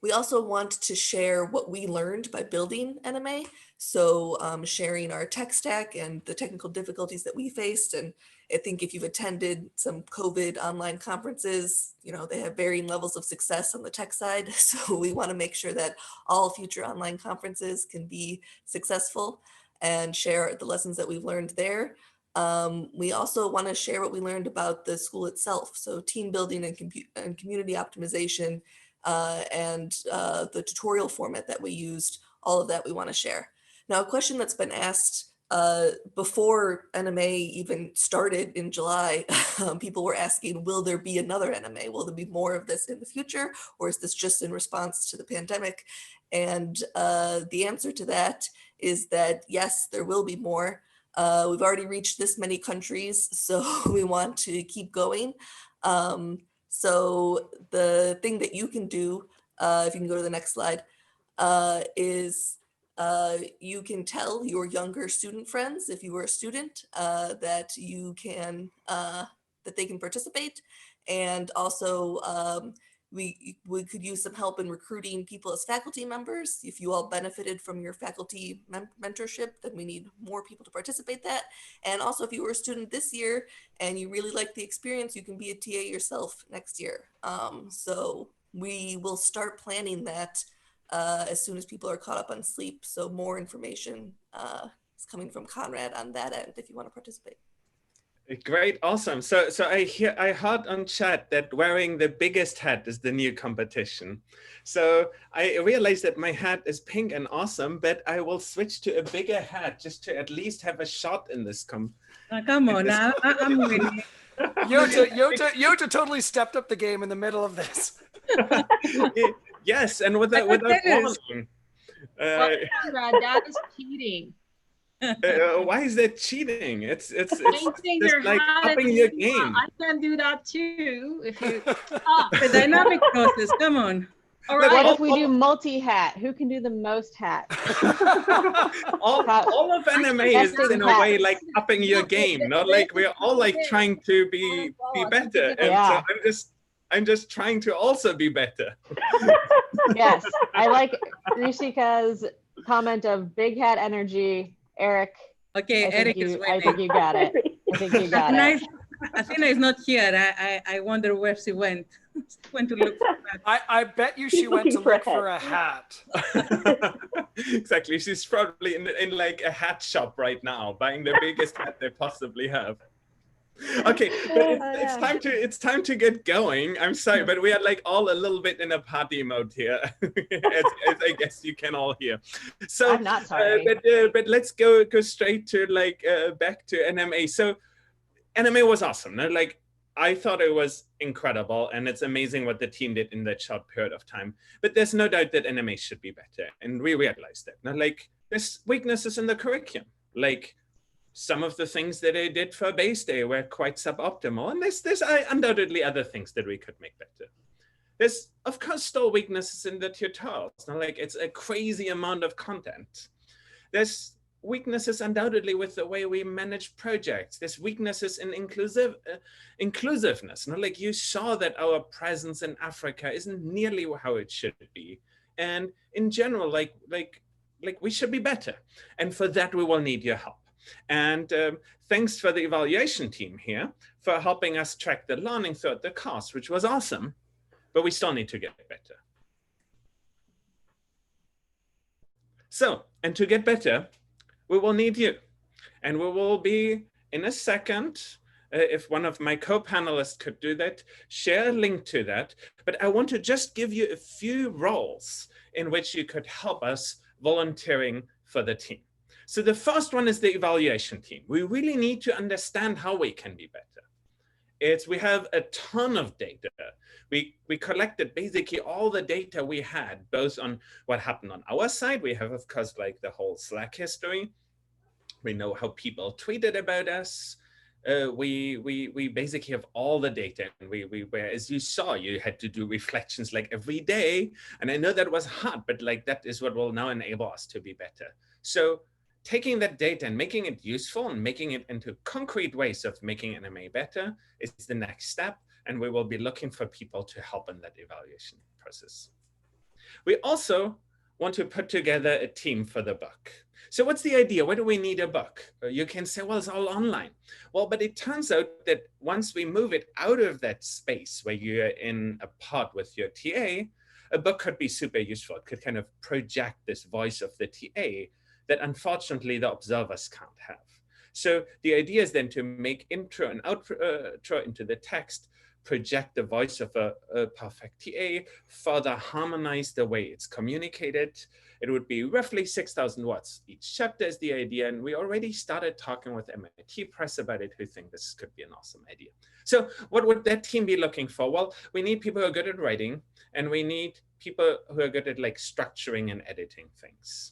We also want to share what we learned by building NMA. So sharing our tech stack and the technical difficulties that we faced. And I think if you've attended some COVID online conferences, you know, they have varying levels of success on the tech side. So we want to make sure that all future online conferences can be successful and share the lessons that we've learned there. We also want to share what we learned about the school itself. So team building and community optimization, and the tutorial format that we used, all of that we want to share. Now, a question that's been asked before NMA even started in July, people were asking, will there be another NMA? Will there be more of this in the future? Or is this just in response to the pandemic? And the answer to that is that, yes, there will be more. We've already reached this many countries, so we want to keep going. So the thing that you can do, if you can go to the next slide, is you can tell your younger student friends, if you were a student, that you can that they can participate, and also we could use some help in recruiting people as faculty members. If you all benefited from your faculty mentorship, then we need more people to participate that. And also, if you were a student this year and you really like the experience, you can be a TA yourself next year. So we will start planning that as soon as people are caught up on sleep. So more information is coming from Conrad on that end if you want to participate. Great, awesome. So I heard on chat that wearing the biggest hat is the new competition. So I realized that my hat is pink and awesome, but I will switch to a bigger hat just to at least have a shot in this come on, I'm winning. Yota totally stepped up the game in the middle of this. Yes, and without falling. Conrad, that is cheating. Why is that cheating? It's just like hat upping your game. I can do that too if you. The dynamic process. Come on. All right. What if we do multi-hat? Who can do the most hat? all of NMA is in a way like upping your game, not like we're all like trying to be better. And yeah. So I'm just trying to also be better. Yes, I like Rishika's comment of big hat energy. Eric. Okay, Eric is winning. I think you got it. I think you got it. Athena is not here. I wonder where she went. Went to look for that. I bet you she went to look for a hat. Exactly. She's probably in like a hat shop right now, buying the biggest hat they possibly have. Okay, but it's time to get going. I'm sorry, but we are like all a little bit in a party mode here, as I guess you can all hear. So I'm not sorry. But let's go straight to like back to NMA. So NMA was awesome. No? Like I thought it was incredible, and it's amazing what the team did in that short period of time. But there's no doubt that NMA should be better, and we realized that. No? Like there's weaknesses in the curriculum, like some of the things that I did for base day were quite suboptimal. And there's undoubtedly other things that we could make better. There's, of course, still weaknesses in the tutorials. Not like it's a crazy amount of content. There's weaknesses undoubtedly with the way we manage projects. There's weaknesses in inclusiveness. Not like you saw that our presence in Africa isn't nearly how it should be. And in general, like we should be better. And for that, we will need your help. And thanks for the evaluation team here for helping us track the learning throughout the course, which was awesome, but we still need to get better. So, and to get better, we will need you. And we will be, in a second, if one of my co-panelists could do that, share a link to that. But I want to just give you a few roles in which you could help us volunteering for the team. So the first one is the evaluation team. We really need to understand how we can be better. We have a ton of data. We collected basically all the data we had, both on what happened on our side. We have, of course, like the whole Slack history. We know how people tweeted about us. We basically have all the data, and where, as you saw, you had to do reflections like every day. And I know that was hard, but like that is what will now enable us to be better. So taking that data and making it useful and making it into concrete ways of making NMA better is the next step. And we will be looking for people to help in that evaluation process. We also want to put together a team for the book. So what's the idea? Why do we need a book? You can say, well, it's all online. Well, but it turns out that once we move it out of that space where you're in a pod with your TA, a book could be super useful. It could kind of project this voice of the TA that unfortunately the observers can't have. So the idea is then to make intro and outro into the text, project the voice of a perfect TA, further harmonize the way it's communicated. It would be roughly 6,000 words each chapter is the idea. And we already started talking with MIT Press about it, who think this could be an awesome idea. So what would that team be looking for? Well, we need people who are good at writing, and we need people who are good at like structuring and editing things.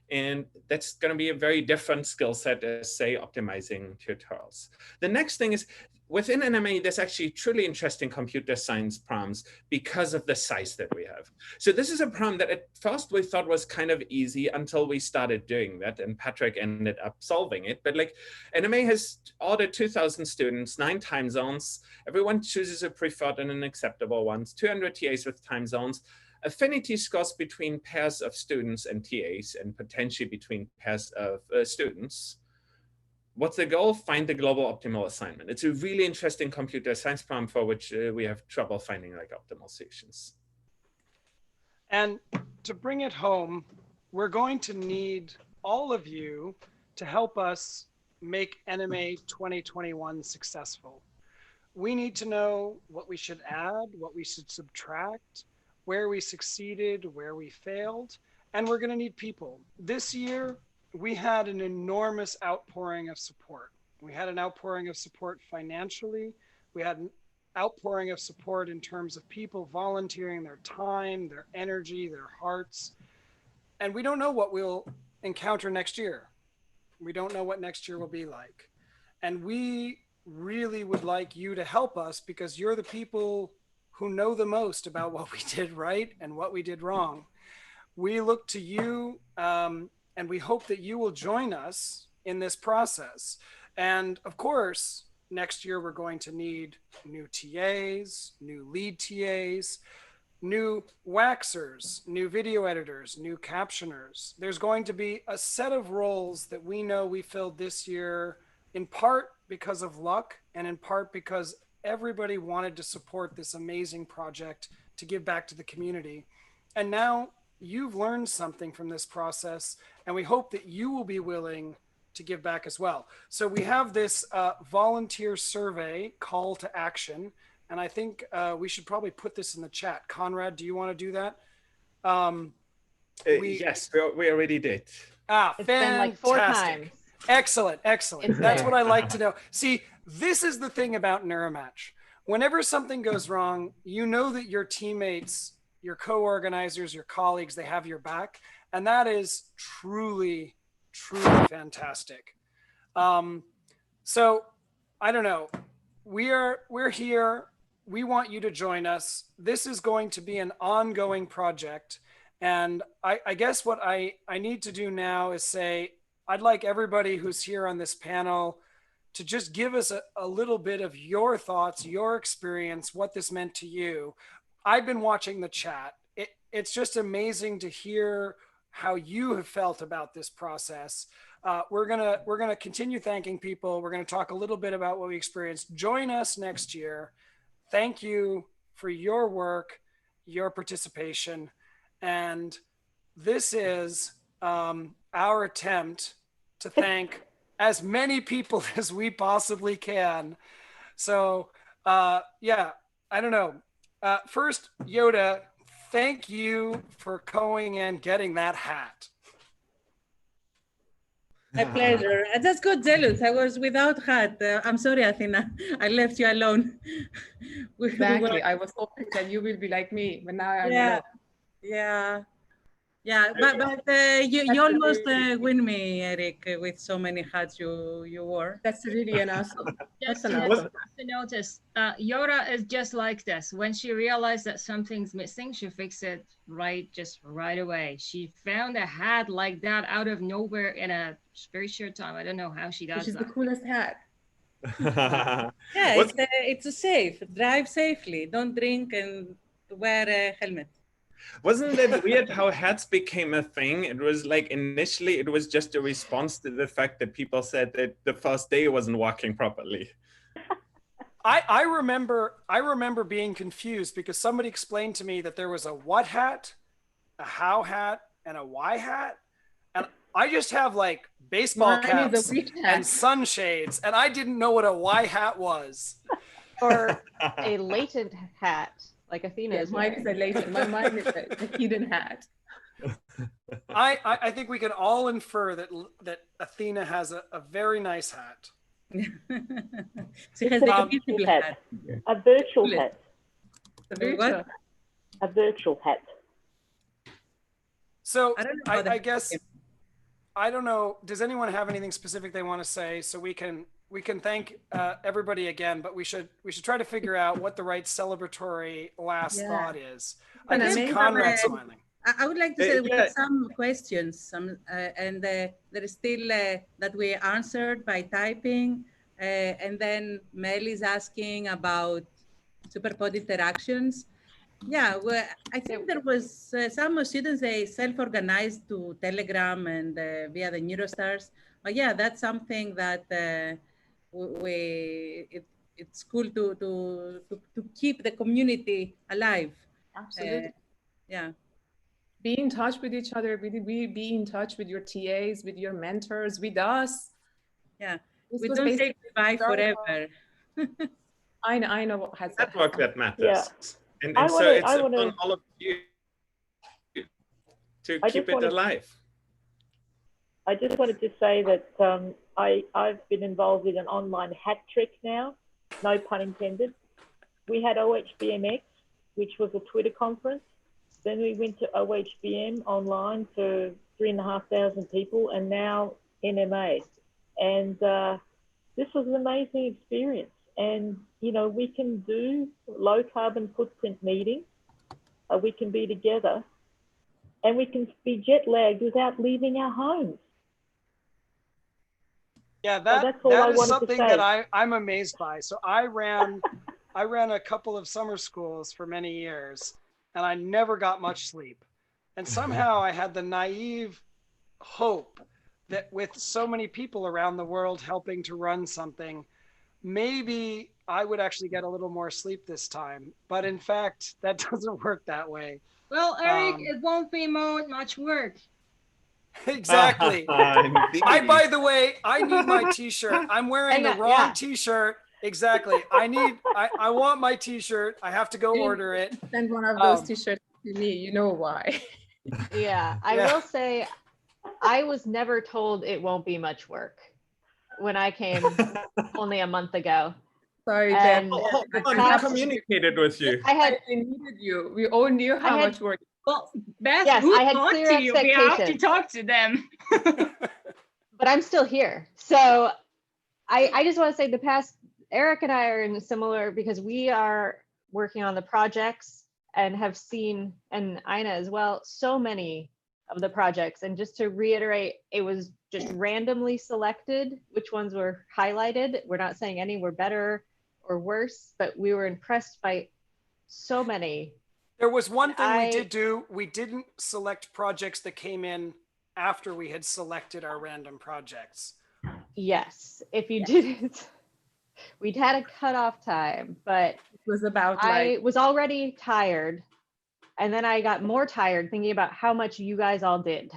And that's going to be a very different skill set as, say, optimizing tutorials. The next thing is, within NMA, there's actually truly interesting computer science problems because of the size that we have. So this is a problem that at first we thought was kind of easy until we started doing that, and Patrick ended up solving it. But like NMA has ordered 2,000 students, 9 time zones. Everyone chooses a preferred and an acceptable ones, 200 TAs with time zones. Affinity scores between pairs of students and TAs, and potentially between pairs of students. What's the goal? Find the global optimal assignment. It's a really interesting computer science problem for which we have trouble finding like optimal solutions. And to bring it home, we're going to need all of you to help us make NMA 2021 successful. We need to know what we should add, what we should subtract, where we succeeded, where we failed, and we're going to need people. This year, we had an enormous outpouring of support. We had an outpouring of support financially. We had an outpouring of support in terms of people volunteering their time, their energy, their hearts. And we don't know what we'll encounter next year. We don't know what next year will be like. And we really would like you to help us, because you're the people who know the most about what we did right and what we did wrong. We look to you, and we hope that you will join us in this process. And of course, next year we're going to need new TAs, new lead TAs, new waxers, new video editors, new captioners. There's going to be a set of roles that we know we filled this year, in part because of luck and in part because everybody wanted to support this amazing project to give back to the community. And now you've learned something from this process, and we hope that you will be willing to give back as well. So we have this volunteer survey call to action, and I think we should probably put this in the chat. Conrad, do you want to do that? Yes, we already did. It's been like 4 times. Excellent, excellent. That's what I like to know. See, this is the thing about NeuroMatch. Whenever something goes wrong, you know that your teammates, your co-organizers, your colleagues, they have your back. And that is truly, truly fantastic. So I don't know. We're here. We want you to join us. This is going to be an ongoing project. And I guess what I need to do now is say, I'd like everybody who's here on this panel to just give us a little bit of your thoughts, your experience, what this meant to you. I've been watching the chat. It's just amazing to hear how you have felt about this process. We're gonna continue thanking people. We're gonna talk a little bit about what we experienced. Join us next year. Thank you for your work, your participation, and this is our attempt to thank as many people as we possibly can. So yeah, I don't know. First, Yoda, thank you for going and getting that hat. My pleasure. I just got jealous. I was without hat. I'm sorry, Athena. I left you alone. Exactly. I was hoping that you will be like me, but now I'm yeah, alone. yeah, yeah. But you almost win me, Eric, with so many hats you wore. That's really an awesome. Just That's an to, awesome. to notice, Yoda is just like this. When she realized that something's missing, she fixed it right away. She found a hat like that out of nowhere in a very short time. I don't know how she does Which is that. the coolest hat. Yeah, it's a safe. Drive safely. Don't drink and wear a helmet. Wasn't it weird how hats became a thing? It was like initially it was just a response to the fact that people said that the first day wasn't working properly. I remember being confused because somebody explained to me that there was a what hat, a how hat, and a why hat. And I just have like baseball caps and sunshades, and I didn't know what a why hat was. Or a latent hat, like Athena is mine is a latent. Mine is a hidden hat. I think we can all infer that Athena has a very nice hat. She has a beautiful hat. A virtual hat. A virtual hat. So I guess, I don't know, does anyone have anything specific they want to say? So we can thank everybody again, but we should try to figure out what the right celebratory last thought is. I can see Conrad smiling. I would like to say we have some questions, and there is still that we answered by typing, and then Mel is asking about superpod interactions. Yeah, well, I think there was some students, they self-organized to Telegram and via the Neurostars. But yeah, that's something that it's cool to keep the community alive. Absolutely. Yeah. Be in touch with each other. Be in touch with your TAs, with your mentors, with us. Yeah, we don't say goodbye forever. I know what has that work that matters. Yeah. And so it's on all of you to keep it alive. I just wanted to say that I've been involved in an online hat trick now, no pun intended. We had OHBMX, which was a Twitter conference. Then we went to OHBM online for 3,500 people, and now NMA. And this was an amazing experience. And, you know, we can do low carbon footprint meetings. We can be together, and we can be jet lagged without leaving our homes. Yeah, that is something that I'm amazed by. So I ran a couple of summer schools for many years, and I never got much sleep. And somehow I had the naive hope that with so many people around the world helping to run something, maybe I would actually get a little more sleep this time. But in fact, that doesn't work that way. Well, Eric, it won't be much work. Exactly. By the way, I need my t-shirt. I'm wearing the wrong t-shirt. Exactly. I want my t-shirt. I have to go order it. Send one of those t-shirts to me. You know why. Yeah, I will say I was never told it won't be much work when I came only a month ago. Sorry, Ben. I communicated with you. I needed you. We all knew how much work. Well, Beth, yes, I had clear expectations. We have to talk to them. But I'm still here. So I just want to say Eric and I are in similar, because we are working on the projects and have seen, and Ina as well, so many of the projects. And just to reiterate, it was just randomly selected which ones were highlighted. We're not saying any were better or worse, but we were impressed by so many. There was one thing we did do. We didn't select projects that came in after we had selected our random projects. Yes, if you didn't, we'd had a cutoff time, but It was about I was already tired. And then I got more tired thinking about how much you guys all did.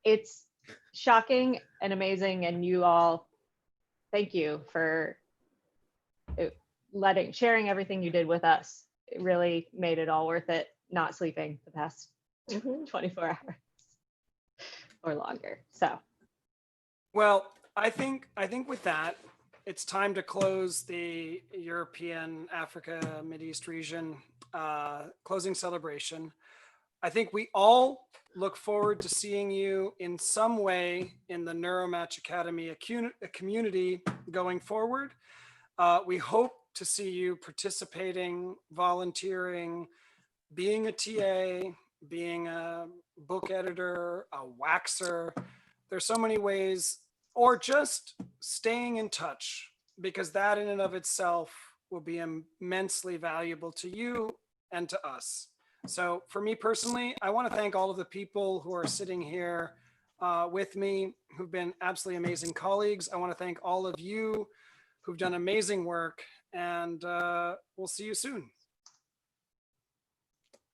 It's shocking and amazing. And you all, thank you for sharing everything you did with us. It really made it all worth it, not sleeping the past 24 hours or longer. So. Well, I think with that, it's time to close the European, Africa, Mideast region closing celebration. I think we all look forward to seeing you in some way in the Neuromatch Academy community going forward. We hope to see you participating, volunteering, being a TA, being a book editor, a waxer. There's so many ways, or just staying in touch, because that in and of itself will be immensely valuable to you and to us. So for me personally, I want to thank all of the people who are sitting here with me, who've been absolutely amazing colleagues. I want to thank all of you who've done amazing work, and we'll see you soon.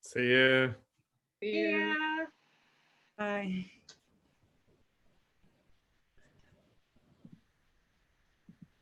See you. Yeah. Bye.